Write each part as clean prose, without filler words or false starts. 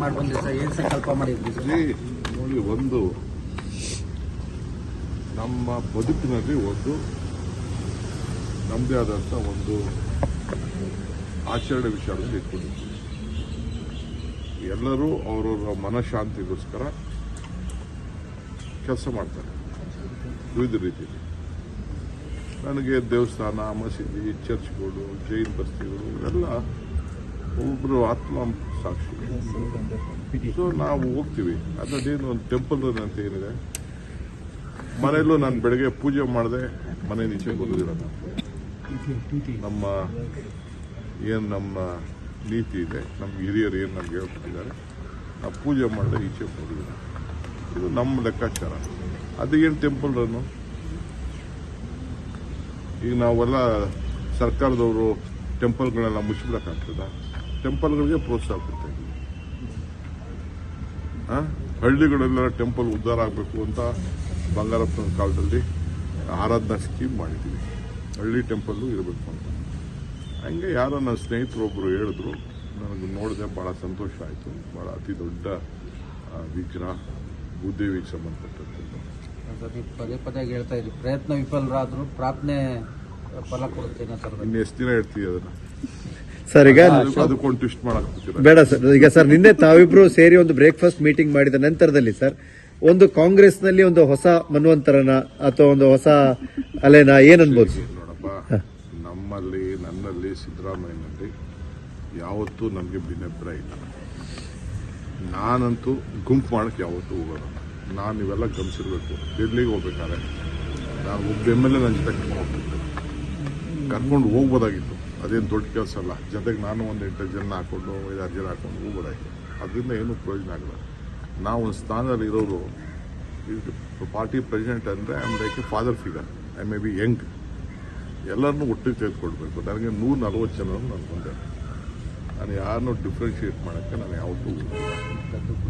ಮಾಡಿ ಬಂದ್ರಿ ಸರ್, ಏನು ಸಂಕಲ್ಪ ಮಾಡಿದ್ರಿ ಸರ್? ನೋಡಿ, ಒಂದು ನಮ್ಮ ಬದುಕಿನಲ್ಲಿ ಒಂದು ನಮ್ಮದೇ ಆದಂಥ ಒಂದು ಆಚರಣೆ ವಿಚಾರದಲ್ಲಿ ಇಟ್ಕೊಂಡಿದ್ದೀವಿ. ಎಲ್ಲರೂ ಅವರವರ ಮನಃಶಾಂತಿಗೋಸ್ಕರ ಕೆಲಸ ಮಾಡ್ತಾರೆ ವಿವಿಧ ರೀತಿಯಲ್ಲಿ. ನನಗೆ ದೇವಸ್ಥಾನ, ಮಸೀದಿ, ಚರ್ಚ್ಗಳು, ಜೈನ್ ಬಸ್ತಿಗಳು ಇವೆಲ್ಲ ಒಬ್ಬರು ಆತ್ಮ ಸಾಕ್ಷಿ. ಸೊ ನಾವು ಹೋಗ್ತೀವಿ. ಅದರದ್ದೇನು ಒಂದು ಟೆಂಪಲ್ ಅಂತ ಏನಿದೆ, ಮನೆಯಲ್ಲೂ ನಾನು ಬೆಳಗ್ಗೆ ಪೂಜೆ ಮಾಡಿದೆ, ಮನೆ ಈಚೆ ಬರೋದಿಲ್ಲ. ನಮ್ಮ ನೀತಿ ಇದೆ, ನಮ್ಮ ಹಿರಿಯರು ಏನು ನಮ್ಗೆ ಹೇಳ್ಕೊಟ್ಟಿದ್ದಾರೆ, ನಾವು ಪೂಜೆ ಮಾಡಿದೆ ಈಚೆ ಬರೋದಿಲ್ಲ. ಇದು ನಮ್ಮ ಲೆಕ್ಕಾಚಾರ. ಅದು ಏನು ಟೆಂಪಲ್ ರನ್ನು? ಈಗ ನಾವೆಲ್ಲ ಸರ್ಕಾರದವರು ಟೆಂಪಲ್ಗಳೆಲ್ಲ ಮುಚ್ಚಿಬಿಡಕ್ಕಾಗ್ತದ? ಟೆಂಪಲ್ಗಳಿಗೆ ಪ್ರೋತ್ಸಾಹ ಕೊಡ್ತಾ ಇದ್ದೀವಿ. ಹಳ್ಳಿಗಳೆಲ್ಲ ಟೆಂಪಲ್ ಉದ್ಧಾರ ಆಗಬೇಕು ಅಂತ ಬಂಗಾರಪ್ಪನ ಕಾಲದಲ್ಲಿ ಆರಾಧನಾ ಸ್ಕೀಮ್ ಮಾಡಿದ್ದೀವಿ. ಹಳ್ಳಿ ಟೆಂಪಲ್ಲು ಇರಬೇಕು ಅಂತ. ಹಂಗೆ ಯಾರೋ ನನ್ನ ಸ್ನೇಹಿತರೊಬ್ಬರು ಹೇಳಿದ್ರು, ನನಗೆ ನೋಡಿದೆ, ಭಾಳ ಸಂತೋಷ ಆಯಿತು. ಭಾಳ ಅತಿ ದೊಡ್ಡ ವಿಗ್ರಹ, ಭೂದೇವಿಗೆ ಸಂಬಂಧಪಟ್ಟಂಥದ್ದು. ಪದೇ ಪದೇ ಹೇಳ್ತಾ ಇದ್ರಿ, ಪ್ರಯತ್ನ ವಿಫಲರಾದರೂ ಪ್ರಾರ್ಥನೆ ಫಲ ಕೊಡುತ್ತೇನೆ ಸರ್. ಇನ್ನು ಎಷ್ಟು ದಿನ ಹೇಳ್ತೀವಿ ಅದನ್ನ ಸರ್? ಈಗ ಅದಕ್ಕೊಂದು ಟ್ವಿಸ್ಟ್ ಮಾಡಕ್ ಬೇಡ ಸರ್. ಈಗ ಸರ್, ನಿನ್ನೆ ತಾವಿಬ್ರು ಸೇರಿ ಒಂದು ಬ್ರೇಕ್ಫಾಸ್ಟ್ ಮೀಟಿಂಗ್ ಮಾಡಿದ ನಂತರದಲ್ಲಿ ಸರ್, ಒಂದು ಕಾಂಗ್ರೆಸ್ನಲ್ಲಿ ಒಂದು ಹೊಸ ಮನ್ವಂತರನ ಅಥವಾ ಒಂದು ಹೊಸ ಅಲೆನ ಏನನ್ಬೋದು? ನೋಡಪ್ಪ, ನನ್ನಲ್ಲಿ ಸಿದ್ದರಾಮಯ್ಯನಲ್ಲಿ ಯಾವತ್ತೂ ನಮಗೆ ಭಿನ್ನಾಭಿಪ್ರಾಯ ಇಲ್ಲ. ನಾನಂತೂ ಗುಂಪು ಮಾಡಕ್ಕೆ ಯಾವತ್ತೂ ಹೋಗೋಣ. ನಾನು ಇವೆಲ್ಲ ಗಮನಿಸಿರ್ಬೇಕು. ಡೆಲ್ಲಿಗೆ ಹೋಗ್ಬೇಕಾದ್ರೆ ನಾನು ಒಬ್ಬ ಎಮ್.ಎಲ್.ಎ ನನ್ನ ಜೊತೆ ಕರ್ಕೊಂಡು ಹೋಗ್ಬೋದಾಗಿತ್ತು. ಅದೇನು ದೊಡ್ಡ ಕೆಲಸ ಅಲ್ಲ. ಜೊತೆಗೆ ನಾನು ಒಂದು 8 ಜನ ಹಾಕೊಂಡು 5-6 ಜನ ಹಾಕೊಂಡು ಹೋಗ್ಬೋದಾಗಿತ್ತು. ಅದರಿಂದ ಏನೂ ಪ್ರಯೋಜನ ಆಗಲ್ಲ. ನಾವು ಒಂದು ಸ್ಥಾನದಲ್ಲಿ ಇರೋರು, ಪಾರ್ಟಿ ಪ್ರೆಸಿಡೆಂಟ್ ಅಂದರೆ I am like A father figure. I may be Young. ಎಲ್ಲರನ್ನೂ ಒಟ್ಟಿಗೆ ತೆಗೆದುಕೊಳ್ಬೇಕು. ನನಗೆ 140 ಜನರನ್ನು ನಾನು ಬಂದೆ. ನಾನು ಯಾರನ್ನೂ ಡಿಫ್ರೆನ್ಷಿಯೇಟ್ ಮಾಡೋಕ್ಕೆ ನಾನು ಯಾವತ್ತೂ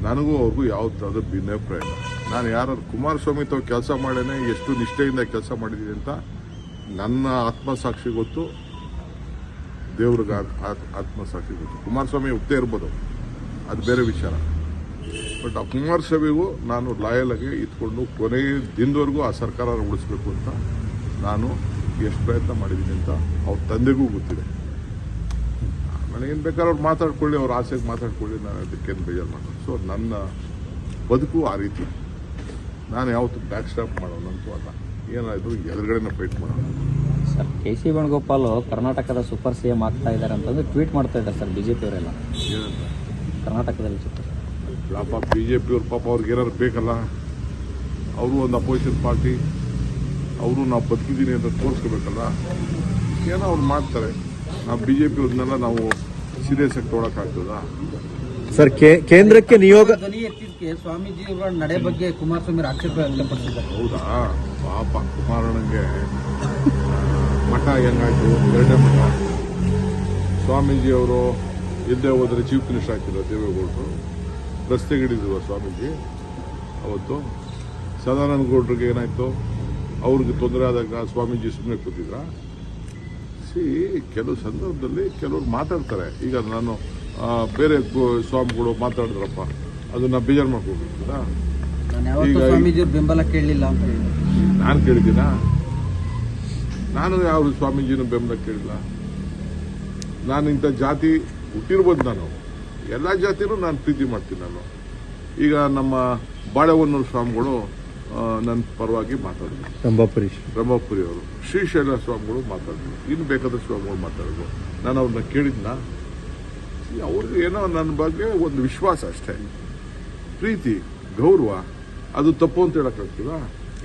ನನಗೂ ಅವ್ರಿಗೂ ಯಾವ್ದಾದ್ರೂ ಭಿನ್ನಾಭಿಪ್ರಾಯ ಇಲ್ಲ. ನಾನು ಯಾರು ಕುಮಾರಸ್ವಾಮಿ ತಾವು ಕೆಲಸ ಮಾಡೇನೆ ಎಷ್ಟು ನಿಷ್ಠೆಯಿಂದ ಕೆಲಸ ಮಾಡಿದ್ದೀನಿ ಅಂತ ನನ್ನ ಆತ್ಮಸಾಕ್ಷಿ ಗೊತ್ತು, ದೇವ್ರಿಗೆ ಆತ್ಮಸಾಕ್ಷಿ ಗೊತ್ತು. ಕುಮಾರಸ್ವಾಮಿ ಒಪ್ಪದೇ ಇರ್ಬೋದು, ಅದು ಬೇರೆ ವಿಚಾರ. ಬಟ್ ಆ ಕುಮಾರಸ್ವಾಮಿಗೂ ನಾನು ಲಾಯಲ್ ಆಗಿ ಇಟ್ಕೊಂಡು ಕೊನೆಯ ದಿನದವರೆಗೂ ಆ ಸರ್ಕಾರ ಉಳಿಸ್ಬೇಕು ಅಂತ ನಾನು ಎಷ್ಟು ಪ್ರಯತ್ನ ಮಾಡಿದ್ದೀನಿ ಅಂತ ಅವ್ರ ತಂದೆಗೂ ಗೊತ್ತಿದೆ. ನನಗೇನು ಬೇಕಾದ್ರೆ ಅವ್ರು ಮಾತಾಡ್ಕೊಳ್ಳಿ, ಅವ್ರ ಆಸೆಗೆ ಮಾತಾಡ್ಕೊಳ್ಳಿ, ನಾನು ಅದಕ್ಕೇನು ಬೇಜಾರು ಮಾಡೋದು. ಸೊ ನನ್ನ ಬದುಕು ಆ ರೀತಿ. ನಾನು ಯಾವತ್ತೂ ಬ್ಯಾಕ್ ಸ್ಟಾಪ್ ಮಾಡೋಣಂತೂ ಅಲ್ಲ. ಏನಾದರೂ ಎದುರುಗಡೆನ ಫೈಟ್ ಮಾಡೋಣ. Sir, K C. ವೇಣುಗೋಪಾಲ್ ಕರ್ನಾಟಕದ ಸೂಪರ್ ಸಿಎಂ ಆಗ್ತಾ ಇದ್ದಾರೆ ಅಂತಂದು ಟ್ವೀಟ್ ಮಾಡ್ತಾ ಇದ್ದಾರೆ ಸರ್ ಬಿಜೆಪಿ ಅವರೆಲ್ಲ. ಏನಂತ ಕರ್ನಾಟಕದಲ್ಲಿ ಸೂಪರ್ ಪಾಪ ಬಿಜೆಪಿಯವ್ರು ಪಾಪ ಅವ್ರಿಗೆ ಏನಾದ್ರು ಬೇಕಲ್ಲ. ಅವರು ಒಂದು ಅಪೋಸಿಷನ್ ಪಾರ್ಟಿ, ಅವರು ನಾವು ಬದುಕಿದ್ದೀನಿ ಅಂತ ತೋರಿಸ್ಕೋಬೇಕಲ್ಲ. ಏನೋ ಅವ್ರು ಮಾಡ್ತಾರೆ. ನಾವು ಬಿಜೆಪಿಯವ್ರನ್ನೆಲ್ಲ ನಾವು ಸೀರಿಯಸ್ ಆಗಿ ತೊಗೊಳಕ್ಕಾಗ್ತದ? ಸರ್, ಕೇಂದ್ರಕ್ಕೆ ನಿಯೋಗ ಧ್ವನಿ ಎತ್ತಿದ್ದಕ್ಕೆ ಸ್ವಾಮೀಜಿ ಅವರ ನಡೆ ಬಗ್ಗೆ ಕುಮಾರಸ್ವಾಮಿ ಆಕ್ಷೇಪ ವ್ಯಕ್ತಪಡಿಸಿದ್ದಾರೆ. ಹೌದಾ? ಪಾಪ ಕುಮಾರಣ್ಣಂಗೆ ಮಠ ಹೆಂಗಾಯ್ತು, 2ನೇ ಮಠ. ಸ್ವಾಮೀಜಿಯವರು ಎಲ್ಲೇ ಹೋದರೆ ಚೀಫ್ ಮಿನಿಸ್ಟರ್ ಆಗ್ತಿಲ್ಲ ದೇವೇಗೌಡರು. ರಸ್ತೆಗಿಡಿದ್ರು ಸ್ವಾಮೀಜಿ ಅವತ್ತು. ಸದಾನಂದ ಗೌಡ್ರಿಗೆ ಏನಾಯ್ತು, ಅವ್ರಿಗೆ ತೊಂದರೆ ಆದಾಗ ಸ್ವಾಮೀಜಿ ಸುಮ್ಮನೆ ಕೂತಿದ್ರ? ಕೆಲವು ಸಂದರ್ಭದಲ್ಲಿ ಕೆಲವರು ಮಾತಾಡ್ತಾರೆ. ಈಗ ನಾನು ಬೇರೆ ಸ್ವಾಮಿಗಳು ಮಾತಾಡಿದ್ರಪ್ಪ, ಅದನ್ನ ಬೇಜಾರು ಮಾಡ್ಕೊಳ್ಬೇಕಿಲ್ಲ. ಈಗ ಸ್ವಾಮೀಜಿ ಬೆಂಬಲ ಕೇಳಲಿಲ್ಲ ಅಂತ ಹೇಳಿ ನಾನು ಕೇಳಿದ್ದೀನ? ನಾನು ಯಾವ ಸ್ವಾಮೀಜಿನ ಬೆಂಬಲ ಕೇಳಿಲ್ಲ. ನಾನು ಇಂಥ ಜಾತಿ ಹುಟ್ಟಿರ್ಬೋದು. ನಾನು ಎಲ್ಲ ಜಾತಿನೂ ನಾನು ಪ್ರೀತಿ ಮಾಡ್ತೀನಿ. ನಾನು ಈಗ ನಮ್ಮ ಬಾಳೆಹೊನ್ನೂರು ಸ್ವಾಮಿಗಳು ನನ್ನ ಪರವಾಗಿ ಮಾತಾಡಿದ್ರು, ರಂಭಾಪುರಿ ಅವರು. ಶ್ರೀಶೈಲ ಸ್ವಾಮಿಗಳು ಮಾತಾಡಿದ್ರು, ಇನ್ನು ಬೇಕಾದ ಸ್ವಾಮಿಗಳು ಮಾತಾಡಿದ್ರು. ನಾನು ಅವ್ರನ್ನ ಕೇಳಿದ್ನ? ಅವ್ರಿಗೆ ಏನೋ ನನ್ನ ಬಗ್ಗೆ ಒಂದು ವಿಶ್ವಾಸ ಅಷ್ಟೇ, ಪ್ರೀತಿ, ಗೌರವ. ಅದು ತಪ್ಪು ಅಂತ ಹೇಳಕ್ಕಾಗ್ತದ?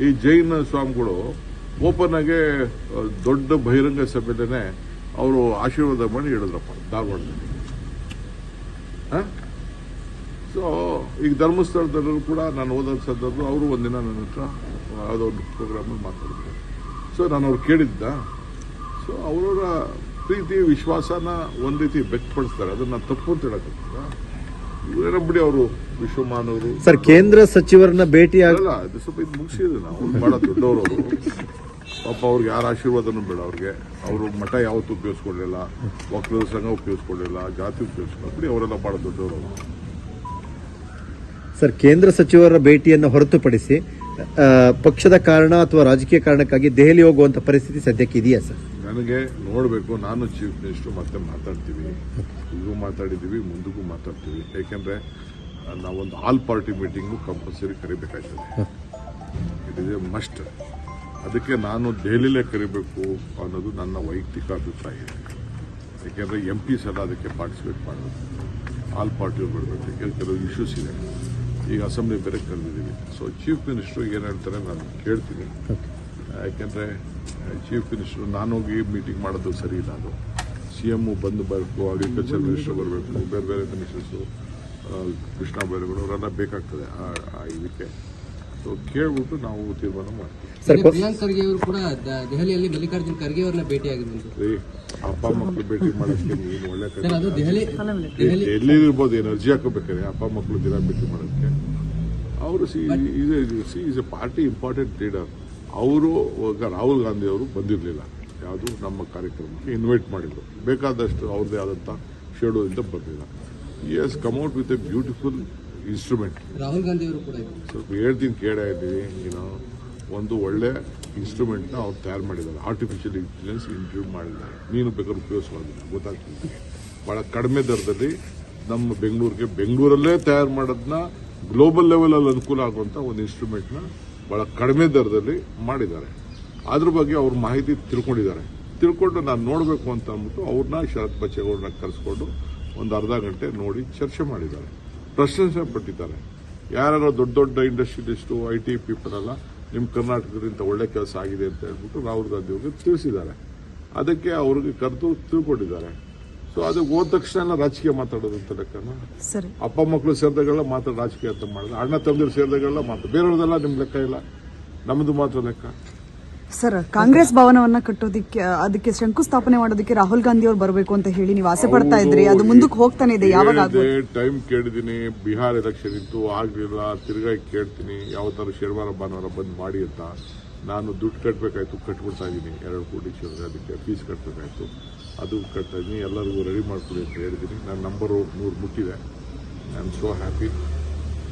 ಈ ಜೈನ ಸ್ವಾಮಿಗಳು ಓಪನ್ ಆಗಿ ದೊಡ್ಡ ಬಹಿರಂಗ ಸಭೆಯಲ್ಲೇ ಅವರು ಆಶೀರ್ವಾದ ಮಾಡಿ ಹೇಳಿದ್ರಪ್ಪ ಧಾರವಾಡದಲ್ಲಿ. ಸೊ ಈಗ ಧರ್ಮಸ್ಥಳದಲ್ಲೂ ಕೂಡ ನಾನು ಹೋದ ಸಂದರ್ಭ ಅವರು ಒಂದಿನ ನನ್ನ ಹತ್ರ ಯಾವುದೋ ಒಂದು ಪ್ರೋಗ್ರಾಮಲ್ಲಿ ಮಾತಾಡಿದ್ರು. ಸೊ ನಾನು ಅವ್ರು ಕೇಳಿದ್ದ. ಸೊ ಅವರ ಪ್ರೀತಿ ವಿಶ್ವಾಸನ ಒಂದು ರೀತಿ ವ್ಯಕ್ತಪಡಿಸ್ತಾರೆ. ಅದನ್ನ ತಪ್ಪು ಅಂತ ಹೇಳಕ್ಕಾಗ್ತದ? ಇವರೇನ ಬಿಡಿ, ಅವರು ವಿಶ್ವಮಾನವರು. ಸರ್, ಕೇಂದ್ರ ಸಚಿವರನ್ನ ಭೇಟಿ ಆಗಲ್ಲ, ಅದು ಸ್ವಲ್ಪ ಇದು ಮುಗಿಸಿದ್ರು. ನಾವು ಬಹಳ ದೊಡ್ಡವರು ಅವರು. ಪಾಪ ಅವ್ರಿಗೆ ಯಾರ ಆಶೀರ್ವಾದನೂ ಬೇಡ ಅವ್ರಿಗೆ. ಅವರು ಮಠ ಯಾವತ್ತೂ ಉಪಯೋಗಿಸ್ಕೊಳ್ಳಿಲ್ಲ, ಒಕ್ಕಲಿಗರ ಸಂಘ ಉಪಯೋಗಿಸ್ಕೊಳ್ಳಿಲ್ಲ, ಜಾತಿ ಉಪಯೋಗಿಸ್ಕೊಳ್ಳಿ. ಬಿಡಿ, ಅವರೆಲ್ಲ ಬಹಳ ದೊಡ್ಡವರು. ಸರ್, ಕೇಂದ್ರ ಸಚಿವರ ಭೇಟಿಯನ್ನು ಹೊರತುಪಡಿಸಿ ಪಕ್ಷದ ಕಾರಣ ಅಥವಾ ರಾಜಕೀಯ ಕಾರಣಕ್ಕಾಗಿ ದೆಹಲಿ ಹೋಗುವಂತ ಪರಿಸ್ಥಿತಿ ಸದ್ಯಕ್ಕೆ ಇದೆಯಾ ಸರ್? ನನಗೆ ನೋಡಬೇಕು. ನಾನು ಚೀಫ್ ಮಿನಿಸ್ಟರ್ ಮತ್ತೆ ಮಾತಾಡ್ತೀವಿ, ಈಗೂ ಮಾತಾಡಿದ್ದೀವಿ, ಮುಂದಕ್ಕೂ ಮಾತಾಡ್ತೀವಿ. ಯಾಕೆಂದರೆ ನಾವೊಂದು ಆಲ್ ಪಾರ್ಟಿ ಮೀಟಿಂಗು ಕಂಪಲ್ಸರಿ ಕರಿಬೇಕಾಗ್ತದೆ. It is a must. ಅದಕ್ಕೆ ನಾನು ದೆಹಲಿಲೇ ಕರಿಬೇಕು ಅನ್ನೋದು ನನ್ನ ವೈಯಕ್ತಿಕ ಅಭಿಪ್ರಾಯ ಇದೆ. ಯಾಕೆಂದರೆ MPs ಎಲ್ಲ ಅದಕ್ಕೆ ಪಾರ್ಟಿಸಿಪೇಟ್ ಮಾಡೋದು, ಆಲ್ ಪಾರ್ಟಿಯವ್ರು ಬರಬೇಕು. ಯಾಕೆಂದರೆ ಕೆಲವು ಇಶ್ಯೂಸ್ ಇದೆ. ಈಗ ಅಸೆಂಬ್ಲಿ ಬೇರೆ ಕರೆದಿದ್ದೀವಿ. ಸೊ ಚೀಫ್ ಮಿನಿಸ್ಟ್ರು ಏನು ಹೇಳ್ತಾರೆ ನಾನು ಕೇಳ್ತೀನಿ. ಯಾಕೆಂದರೆ ಚೀಫ್ ಮಿನಿಸ್ಟ್ರು ನಾನೋಗಿ ಮೀಟಿಂಗ್ ಮಾಡೋದು ಸರಿ ಇಲ್ಲ. ಅದು CM ಬಂದು ಬರಬೇಕು, ಅಗ್ರಿಕಲ್ಚರ್ ಮಿನಿಸ್ಟರ್ ಬರಬೇಕು, ಬೇರೆ ಬೇರೆ ಮಿನಿಸ್ಟರ್ಸು, ಕೃಷ್ಣ ಬೈರೇಗೌಡ ಅವರೆಲ್ಲ ಬೇಕಾಗ್ತದೆ ಆ ಇದಕ್ಕೆ. ಸೊ ಕೇಳ್ಬಿಟ್ಟು ನಾವು ತೀರ್ಮಾನ ಮಾಡ್ತೀವಿ. ಪ್ರಿಯಾಂಕ್ ಖರ್ಗೆ ಅವರು ಕೂಡ ದೆಹಲಿಯಲ್ಲಿ ಮಲ್ಲಿಕಾರ್ಜುನ್ ಖರ್ಗೆ ಅವ್ರನ್ನ ಭೇಟಿಯಾಗಿದ್ರು. ಅಪ್ಪ ಮಕ್ಕಳು ಭೇಟಿ ಮಾಡೋಕ್ಕೆ ನೀನು ಒಳ್ಳೆ ಕಡೆ ಅದು ದೆಹಲಿ ಎಲ್ಲಿ ಇರ್ಬೋದು, ಏನು ಅರ್ಜಿ ಹಾಕೋಬೇಕಾದ್ರೆ ಅಪ್ಪ ಮಕ್ಕಳು ದಿನ ಭೇಟಿ ಮಾಡೋಕ್ಕೆ. ಅವರು is A party important leader. ಅವರು ರಾಹುಲ್ ಗಾಂಧಿ ಅವರು ಬಂದಿರಲಿಲ್ಲ, ಯಾವುದು ನಮ್ಮ ಕಾರ್ಯಕ್ರಮಕ್ಕೆ ಇನ್ವೈಟ್ ಮಾಡಿದ್ರು. ಬೇಕಾದಷ್ಟು ಅವ್ರದ್ದೇ ಆದಂಥ ಶೆಡ್ಯೂಲ್ ಇಂದ ಬರಲಿಲ್ಲ. ಈ has come out with A beautiful instrument. Rahul Gandhi ಅವರು ಕೂಡ ಸ್ವಲ್ಪ ಹೇಳ್ತೀನಿ ಕೇಳ ಇದ್ದೀವಿ. ಒಂದು ಒಳ್ಳೆ ಇನ್ಸ್ಟ್ರೂಮೆಂಟ್ನ ಅವ್ರು ತಯಾರು ಮಾಡಿದ್ದಾರೆ. ಆರ್ಟಿಫಿಷಿಯಲ್ ಇಂಟೆಲಿಜೆನ್ಸ್ ಇಂಟ್ರೂವ್ ಮಾಡಿದ್ದಾರೆ. ನೀನು ಬೇಕಾದ್ರೆ ಉಪಯೋಗಿಸೋದಿಲ್ಲ, ಗೊತ್ತಾಗ್ತದೆ. ಭಾಳ ಕಡಿಮೆ ದರದಲ್ಲಿ ನಮ್ಮ ಬೆಂಗಳೂರಲ್ಲೇ ತಯಾರು ಮಾಡೋದನ್ನ ಗ್ಲೋಬಲ್ ಲೆವೆಲಲ್ಲಿ ಅನುಕೂಲ ಆಗುವಂಥ ಒಂದು ಇನ್ಸ್ಟ್ರೂಮೆಂಟ್ನ ಭಾಳ ಕಡಿಮೆ ದರದಲ್ಲಿ ಮಾಡಿದ್ದಾರೆ. ಅದ್ರ ಬಗ್ಗೆ ಅವ್ರ ಮಾಹಿತಿ ತಿಳ್ಕೊಂಡು ನಾನು ನೋಡಬೇಕು ಅಂತ ಅಂದ್ಬಿಟ್ಟು ಅವ್ರನ್ನ ಶರತ್ ಬಚ್ಚೇಗೌಡರನ್ನ ಕರೆಸ್ಕೊಂಡು ಒಂದು ಅರ್ಧ ಗಂಟೆ ನೋಡಿ ಚರ್ಚೆ ಮಾಡಿದ್ದಾರೆ, ಪ್ರಶಂಸೆ ಪಟ್ಟಿದ್ದಾರೆ. ಯಾರು ದೊಡ್ಡ ದೊಡ್ಡ ಇಂಡಸ್ಟ್ರಿಯಲಿಸ್ಟು, IT ಪೀಪಲ್ ಎಲ್ಲ ನಿಮ್ಮ ಕರ್ನಾಟಕದಿಂದ ಒಳ್ಳೆ ಕೆಲಸ ಆಗಿದೆ ಅಂತ ಹೇಳ್ಬಿಟ್ಟು ರಾಹುಲ್ ಗಾಂಧಿ ಅವ್ರಿಗೆ ತಿಳಿಸಿದ್ದಾರೆ. ಅದಕ್ಕೆ ಅವ್ರಿಗೆ ಕರೆದು ತಿಳ್ಕೊಂಡಿದ್ದಾರೆ. ಸೊ ಅದು ಹೋದ ತಕ್ಷಣ ಎಲ್ಲ ರಾಜಕೀಯ ಮಾತಾಡೋದು ಅಂತ ಲೆಕ್ಕನ. ಅಪ್ಪ ಮಕ್ಕಳು ಸೇರಿದಾಗೆಲ್ಲ ಮಾತಾಡೋ ರಾಜಕೀಯ ಅಂತ ಮಾಡಿದ್ರೆ, ಅಣ್ಣ ತಮ್ಮದಿರು ಸೇರಿದಾಗೆಲ್ಲ ಮಾತಾಡ, ಬೇರೆಯವ್ರದೆಲ್ಲ ನಿಮ್ ಲೆಕ್ಕ ಇಲ್ಲ, ನಮ್ಮದು ಮಾತ್ರ ಲೆಕ್ಕ. ಸರ್, ಕಾಂಗ್ರೆಸ್ ಭವನವನ್ನ ಕಟ್ಟೋದಿಕ್ಕೆ, ಅದಕ್ಕೆ ಶಂಕುಸ್ಥಾಪನೆ ಮಾಡೋದಕ್ಕೆ ರಾಹುಲ್ ಗಾಂಧಿ ಅವರು ಬರಬೇಕು ಅಂತ ಹೇಳಿ ನೀವು ಆಸೆ ಪಡ್ತಾ ಇದ್ರಿ. ಅದು ಮುಂದಕ್ಕೆ ಹೋಗ್ತಾನೆ ಇದೆ. ಯಾವಾಗ ಟೈಮ್ ಕೇಳಿದೀನಿ. ಬಿಹಾರ್ ಎಲೆಕ್ಷನ್ ಇತ್ತು, ಆಗ್ಲಿಲ್ಲ. ತಿರ್ಗಾ ಕೇಳ್ತೀನಿ ಯಾವತ್ತಾರು ಶನಿವಾರ ಭಾನುವಾರ ಬಂದ್ ಮಾಡಿ ಅಂತ. ನಾನು ದುಡ್ಡು ಕಟ್ಟಬೇಕಾಯ್ತು, ಕಟ್ಬಿಡ್ತಾ ಇದ್ದೀನಿ. 2 ಕೋಟಿ ಚಿಲ್ಲರೆ ಅದಕ್ಕೆ ಫೀಸ್ ಕಟ್ಟಬೇಕಾಯ್ತು. ಅದು ಕಟ್ತಾ ಇದ್ದೀನಿ. ಎಲ್ಲರಿಗೂ ರೆಡಿ ಮಾಡ್ಕೊಡಿ ಅಂತ ಹೇಳಿದ್ದೀನಿ. ನನ್ನ ನಂಬರು 100 ಮುಟ್ಟಿದೆ. I am so happy.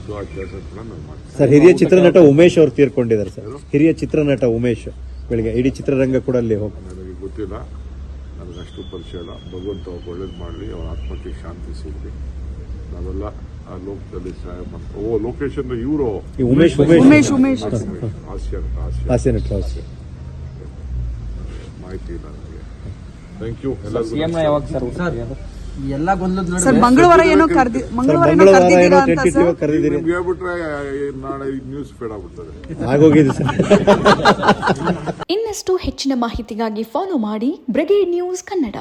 So ಆ ಕೆಲಸ ಕೂಡ ನಾನು ಮಾಡ್ತೀನಿ. ಸರ್, ಹಿರಿಯ ಚಿತ್ರನಟ ಉಮೇಶ್ ಅವರು ತೀರ್ಕೊಂಡಿದ್ದಾರೆ ಸರ್. ಹಿರಿಯ ಚಿತ್ರನಟ ಉಮೇಶ್ ಬೆಳಿಗ್ಗೆ ಇಡೀ ಚಿತ್ರರಂಗ ಕೂಡ ಅಲ್ಲಿ ಹೋಗಿ. ನನಗೆ ಗೊತ್ತಿಲ್ಲ, ನನಗೆ ಅಷ್ಟು ಪರಿಚಯ ಇಲ್ಲ. ಭಗವಂತ ಒಳ್ಳೇದು ಮಾಡಲಿ, ಅವ್ರ ಆತ್ಮಕ್ಕೆ ಶಾಂತಿ ಸಿಗಲಿ. ನಾವೆಲ್ಲ ಆ ಲೋಕದಲ್ಲಿ ಸಹಾಯ ಮಾಡ್ತೀವಿ. ಲೋಕೇಶ್ ಅಂದ್ರೆ ಇವರು ಉಮೇಶ್ ಹಾಸ್ಯ ನಟ ಮಾಹಿತಿ ಇಲ್ಲ ನನಗೆ. Thank you. CM ಯಾವಾಗ ಸರ್? ಎಲ್ಲ ಗೊಂದಲದ ಸರ್, ಮಂಗಳವಾರ ಏನೋ ಕರೆದಿದ್ದೀರಾ ಅಂತ ಸರ್? ಕರೆದಿದ್ದೀರಿ ನಿಮ್ಗೆ ಹೇಳ್ಬಿಟ್ರೆ ನಾಳೆ ನ್ಯೂಸ್ ಫೇಡ್ ಆಗ್ಬಿಡ್ತದೆ. ಆಗೋಗಿದೆ ಸರ್. ಇನ್ನಷ್ಟು ಹೆಚ್ಚಿನ ಮಾಹಿತಿಗಾಗಿ ಫಾಲೋ ಮಾಡಿ ಬ್ರಿಗೇಡ್ ನ್ಯೂಸ್ ಕನ್ನಡ.